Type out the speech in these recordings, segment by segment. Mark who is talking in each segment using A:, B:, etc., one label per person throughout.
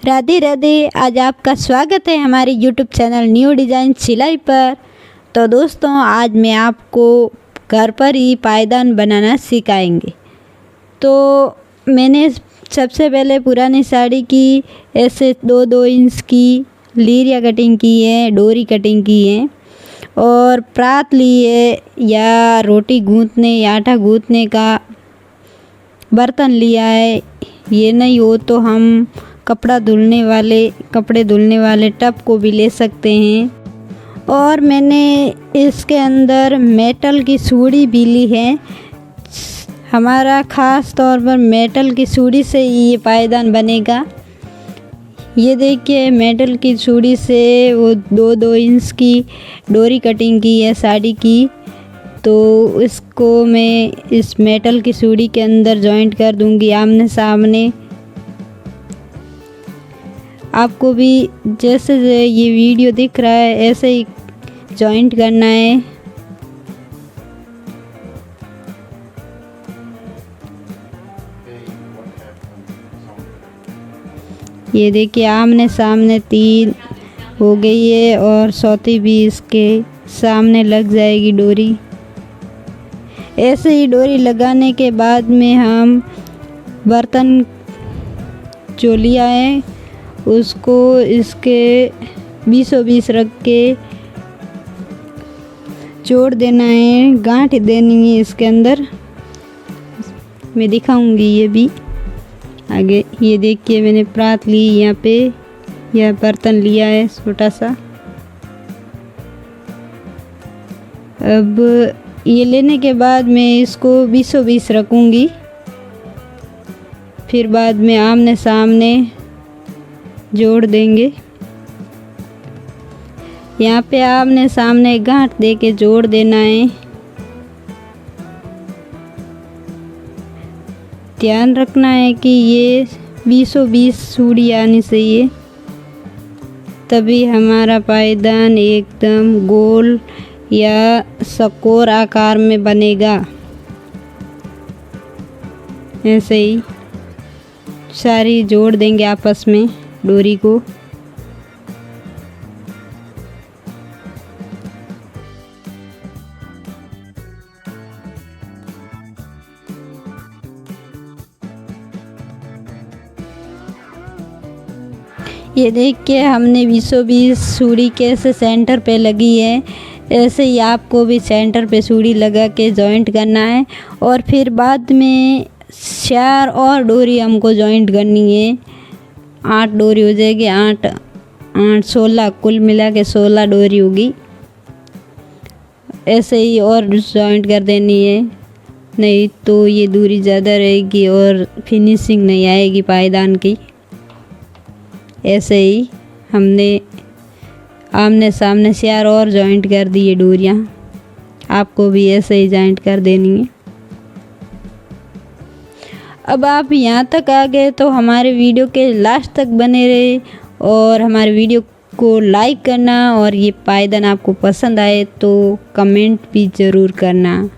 A: राधे राधे। आज आपका स्वागत है हमारे यूट्यूब चैनल न्यू डिज़ाइन सिलाई पर। तो दोस्तों, आज मैं आपको घर पर ही पायदान बनाना सिखाएंगे। तो मैंने सबसे पहले पुरानी साड़ी की ऐसे 2-2 इंच की लीरिया कटिंग की है, डोरी कटिंग की है और प्रात ली है या रोटी गूंथने या आटा गूंथने का बर्तन लिया है। ये नहीं हो तो हम कपड़े धुलने वाले टब को भी ले सकते हैं। और मैंने इसके अंदर मेटल की सूड़ी भी ली है। हमारा ख़ास तौर पर मेटल की सूड़ी से ही ये पायदान बनेगा। ये देखिए, मेटल की सूड़ी से वो 2-2 इंच की डोरी कटिंग की है साड़ी की। तो इसको मैं इस मेटल की सूड़ी के अंदर जॉइंट कर दूंगी आमने सामने। आपको भी जैसे ये वीडियो दिख रहा है ऐसे ही जॉइंट करना है। ये देखिए, आमने सामने 3 हो गई है और चौथी भी इसके सामने लग जाएगी डोरी। ऐसे ही डोरी लगाने के बाद में हम बर्तन जो लिया है उसको इसके बीचों बीच रख के जोड़ देना है, गांठ देनी है इसके अंदर। मैं दिखाऊंगी ये भी आगे। ये देखिए, मैंने प्रात ली, यहाँ पे यह बर्तन लिया है छोटा सा। अब ये लेने के बाद मैं इसको बीचों बीच रखूंगी। फिर बाद में आमने सामने जोड़ देंगे। यहाँ पे आमने सामने गांठ दे के जोड़ देना है। ध्यान रखना है कि ये बीचों बीच सूड़ी आनी चाहिए, तभी हमारा पायदान एकदम गोल या चकोर आकार में बनेगा। ऐसे ही सारी जोड़ देंगे आपस में डोरी को। ये देख के हमने बीचों बीच सूड़ी कैसे सेंटर पे लगी है, ऐसे ही आपको भी सेंटर पे सूड़ी लगा के जॉइंट करना है। और फिर बाद में 4 और डोरी हमको जॉइंट करनी है। 8 डोरी हो जाएगी। 8 16, कुल मिला के 16 डोरी होगी। ऐसे ही और जॉइंट कर देनी है, नहीं तो ये दूरी ज़्यादा रहेगी और फिनिशिंग नहीं आएगी पायदान की। ऐसे ही हमने आमने सामने 4 और जॉइंट कर दिए डोरियाँ। आपको भी ऐसे ही जॉइंट कर देनी है। अब आप यहाँ तक आ गए तो हमारे वीडियो के लास्ट तक बने रहे और हमारे वीडियो को लाइक करना, और ये पायदान आपको पसंद आए तो कमेंट भी ज़रूर करना।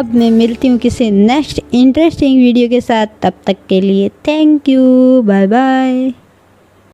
A: अब मैं मिलती हूँ किसी नेक्स्ट इंटरेस्टिंग वीडियो के साथ। तब तक के लिए थैंक यू, बाय बाय।